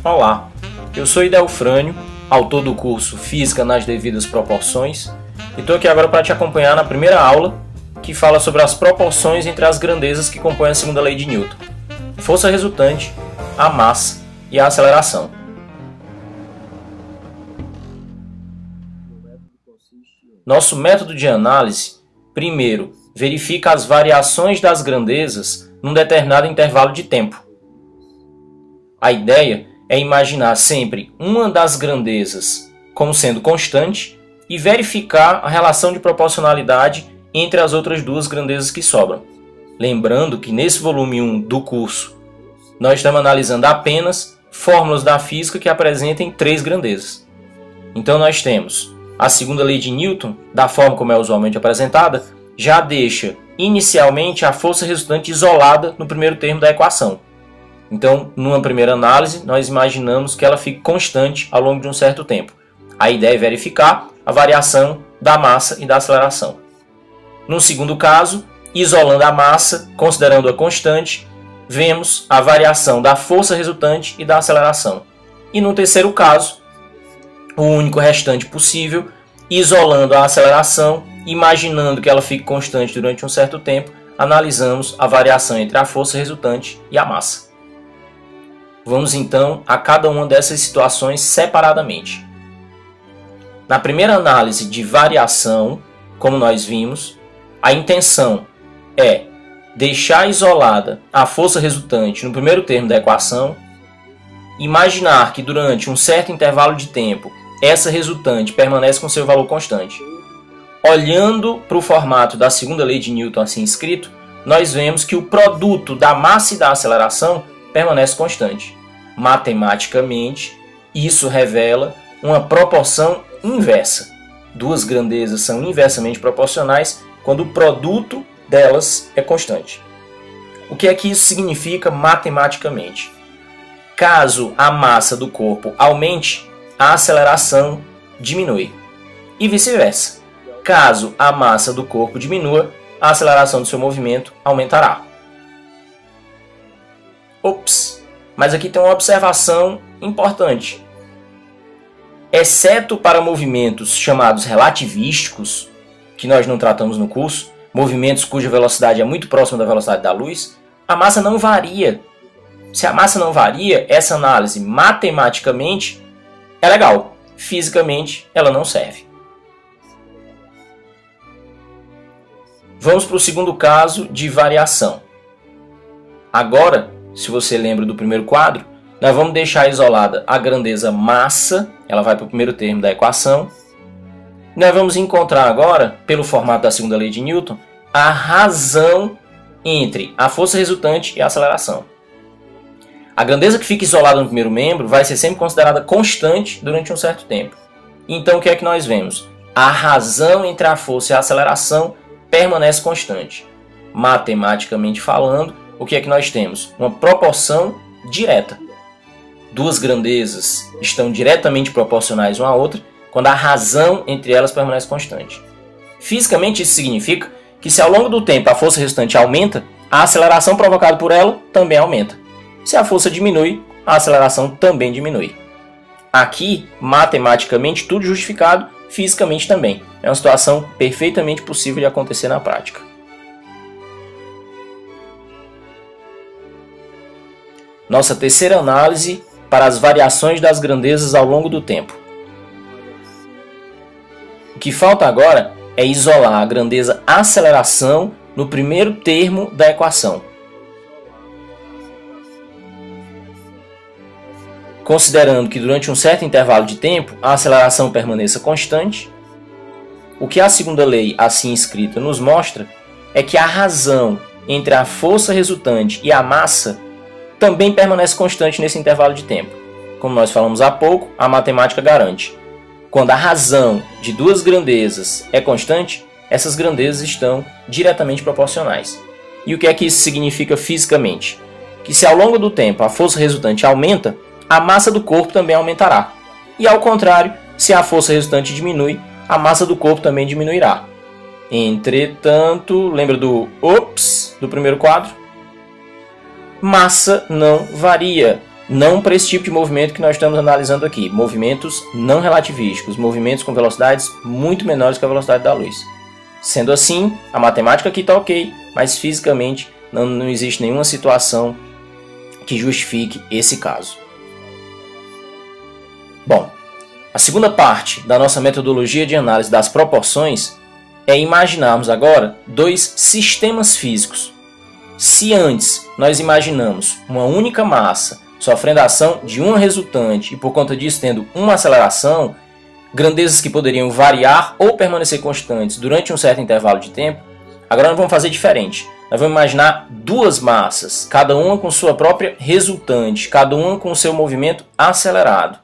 Olá, eu sou Idelfrânio, autor do curso Física nas Devidas Proporções, e estou aqui agora para te acompanhar na primeira aula, que fala sobre as proporções entre as grandezas que compõem a segunda lei de Newton: força resultante, a massa e a aceleração. Nosso método de análise, primeiro, verifica as variações das grandezas num determinado intervalo de tempo. A ideia é imaginar sempre uma das grandezas como sendo constante e verificar a relação de proporcionalidade entre as outras duas grandezas que sobram. Lembrando que nesse volume 1 do curso, nós estamos analisando apenas fórmulas da física que apresentem três grandezas. Então nós temos a segunda lei de Newton, da forma como é usualmente apresentada, já deixa inicialmente a força resultante isolada no primeiro termo da equação. Então, numa primeira análise, nós imaginamos que ela fique constante ao longo de um certo tempo. A ideia é verificar a variação da massa e da aceleração. No segundo caso, isolando a massa, considerando-a constante, vemos a variação da força resultante e da aceleração. E no terceiro caso, o único restante possível, isolando a aceleração, imaginando que ela fique constante durante um certo tempo, analisamos a variação entre a força resultante e a massa. Vamos então a cada uma dessas situações separadamente. Na primeira análise de variação, como nós vimos, a intenção é deixar isolada a força resultante no primeiro termo da equação, imaginar que durante um certo intervalo de tempo essa resultante permanece com seu valor constante. Olhando para o formato da segunda lei de Newton assim escrito, nós vemos que o produto da massa e da aceleração permanece constante. Matematicamente, isso revela uma proporção inversa. Duas grandezas são inversamente proporcionais quando o produto delas é constante. O que é que isso significa matematicamente? Caso a massa do corpo aumente, a aceleração diminui. E vice-versa. Caso a massa do corpo diminua, a aceleração do seu movimento aumentará. Ops! Mas aqui tem uma observação importante. Exceto para movimentos chamados relativísticos, que nós não tratamos no curso, movimentos cuja velocidade é muito próxima da velocidade da luz, a massa não varia. Se a massa não varia, essa análise matematicamente é legal. Fisicamente, ela não serve. Vamos para o segundo caso de variação. Agora, se você lembra do primeiro quadro, nós vamos deixar isolada a grandeza massa, ela vai para o primeiro termo da equação. Nós vamos encontrar agora, pelo formato da segunda lei de Newton, a razão entre a força resultante e a aceleração. A grandeza que fica isolada no primeiro membro vai ser sempre considerada constante durante um certo tempo. Então o que é que nós vemos? A razão entre a força e a aceleração permanece constante. Matematicamente falando, o que é que nós temos? Uma proporção direta. Duas grandezas estão diretamente proporcionais uma à outra quando a razão entre elas permanece constante. Fisicamente isso significa que se ao longo do tempo a força resultante aumenta, a aceleração provocada por ela também aumenta. Se a força diminui, a aceleração também diminui. Aqui, matematicamente, tudo justificado, fisicamente também. É uma situação perfeitamente possível de acontecer na prática. Nossa terceira análise para as variações das grandezas ao longo do tempo. O que falta agora é isolar a grandeza aceleração no primeiro termo da equação. Considerando que durante um certo intervalo de tempo a aceleração permaneça constante, o que a segunda lei assim escrita nos mostra é que a razão entre a força resultante e a massa também permanece constante nesse intervalo de tempo. Como nós falamos há pouco, a matemática garante. Quando a razão de duas grandezas é constante, essas grandezas estão diretamente proporcionais. E o que é que isso significa fisicamente? Que se ao longo do tempo a força resultante aumenta, a massa do corpo também aumentará. E ao contrário, se a força resultante diminui, a massa do corpo também diminuirá. Entretanto, lembra do primeiro quadro? Massa não varia. não para esse tipo de movimento que nós estamos analisando aqui, movimentos não relativísticos, movimentos com velocidades muito menores que a velocidade da luz. Sendo assim, a matemática aqui está ok, mas fisicamente não existe nenhuma situação que justifique esse caso. Bom, a segunda parte da nossa metodologia de análise das proporções é imaginarmos agora dois sistemas físicos. Se antes nós imaginamos uma única massa sofrendo a ação de uma resultante e por conta disso tendo uma aceleração, grandezas que poderiam variar ou permanecer constantes durante um certo intervalo de tempo, agora nós vamos fazer diferente. Nós vamos imaginar duas massas, cada uma com sua própria resultante, cada uma com o seu movimento acelerado.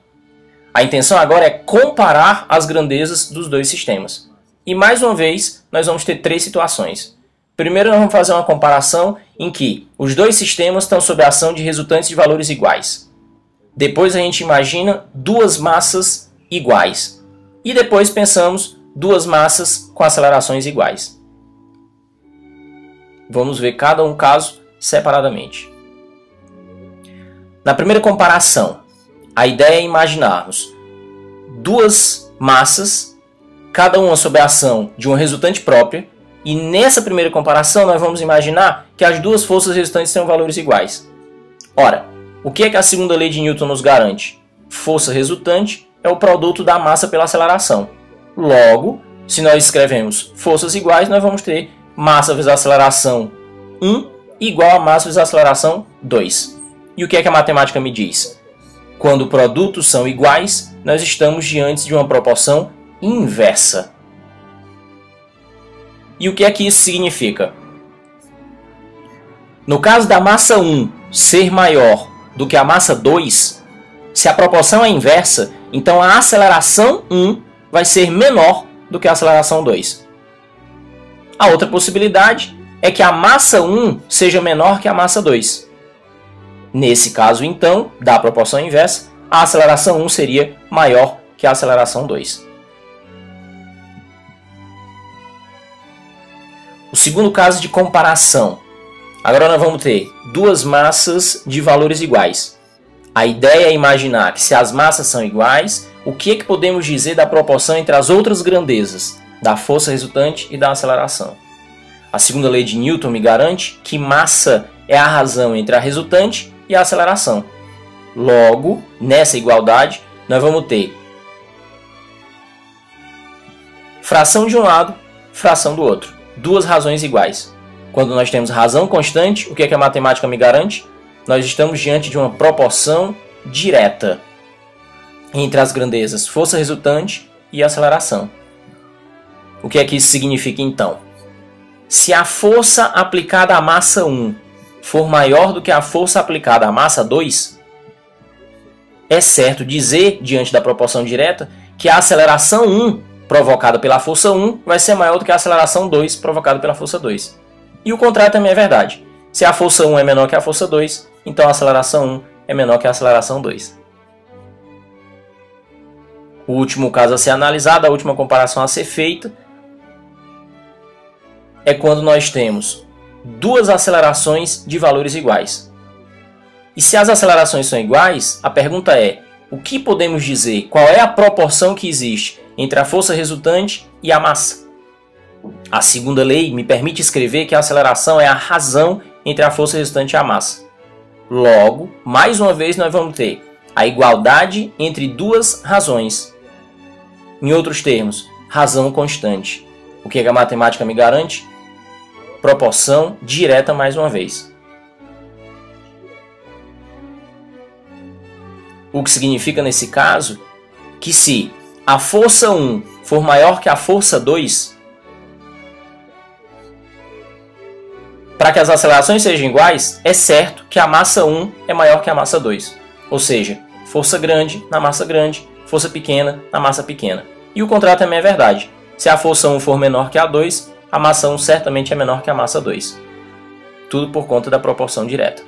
A intenção agora é comparar as grandezas dos dois sistemas. E mais uma vez, nós vamos ter três situações. Primeiro, nós vamos fazer uma comparação em que os dois sistemas estão sob a ação de resultantes de valores iguais. Depois a gente imagina duas massas iguais. E depois pensamos duas massas com acelerações iguais. Vamos ver cada um caso separadamente. Na primeira comparação, a ideia é imaginarmos duas massas, cada uma sob a ação de uma resultante própria, e nessa primeira comparação nós vamos imaginar que as duas forças resultantes têm valores iguais. Ora, o que é que a segunda lei de Newton nos garante? Força resultante é o produto da massa pela aceleração. Logo, se nós escrevemos forças iguais, nós vamos ter massa vezes aceleração 1 igual a massa vezes aceleração 2. E o que é que a matemática me diz? Quando produtos são iguais, nós estamos diante de uma proporção inversa. E o que é que isso significa? No caso da massa 1 ser maior do que a massa 2, se a proporção é inversa, então a aceleração 1 vai ser menor do que a aceleração 2. A outra possibilidade é que a massa 1 seja menor que a massa 2. Nesse caso, então, da proporção inversa, a aceleração 1 seria maior que a aceleração 2. O segundo caso de comparação. Agora nós vamos ter duas massas de valores iguais. A ideia é imaginar que se as massas são iguais, o que é que podemos dizer da proporção entre as outras grandezas, da força resultante e da aceleração. A segunda lei de Newton me garante que massa é a razão entre a resultante e a aceleração. Logo, nessa igualdade, nós vamos ter fração de um lado, fração do outro. Duas razões iguais. Quando nós temos razão constante, o que é que a matemática me garante? Nós estamos diante de uma proporção direta entre as grandezas força resultante e aceleração. O que é que isso significa então? Se a força aplicada à massa 1 for maior do que a força aplicada à massa 2, é certo dizer, diante da proporção direta, que a aceleração 1 provocada pela força 1 vai ser maior do que a aceleração 2 provocada pela força 2. E o contrário também é verdade. Se a força 1 é menor que a força 2, então a aceleração 1 é menor que a aceleração 2. O último caso a ser analisado, a última comparação a ser feita, é quando nós temos duas acelerações de valores iguais. E se as acelerações são iguais, a pergunta é: o que podemos dizer? Qual é a proporção que existe entre a força resultante e a massa? A segunda lei me permite escrever que a aceleração é a razão entre a força resultante e a massa. Logo, mais uma vez nós vamos ter a igualdade entre duas razões. Em outros termos, razão constante. O que a matemática me garante? Proporção direta mais uma vez. O que significa nesse caso que se a força 1 for maior que a força 2, para que as acelerações sejam iguais, é certo que a massa 1 é maior que a massa 2. Ou seja, força grande na massa grande, força pequena na massa pequena. E o contrário também é verdade. Se a força 1 for menor que a 2, a massa 1 certamente é menor que a massa 2. Tudo por conta da proporção direta.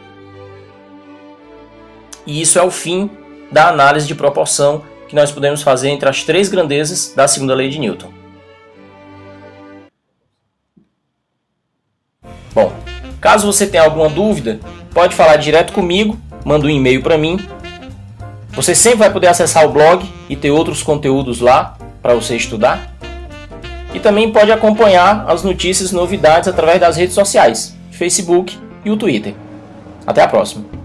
E isso é o fim da análise de proporção que nós podemos fazer entre as três grandezas da segunda lei de Newton. Bom, caso você tenha alguma dúvida, pode falar direto comigo manda um e-mail para mim. Você sempre vai poder acessar o blog e ter outros conteúdos lá para você estudar. E também pode acompanhar as notícias e novidades através das redes sociais, Facebook e o Twitter. Até a próxima!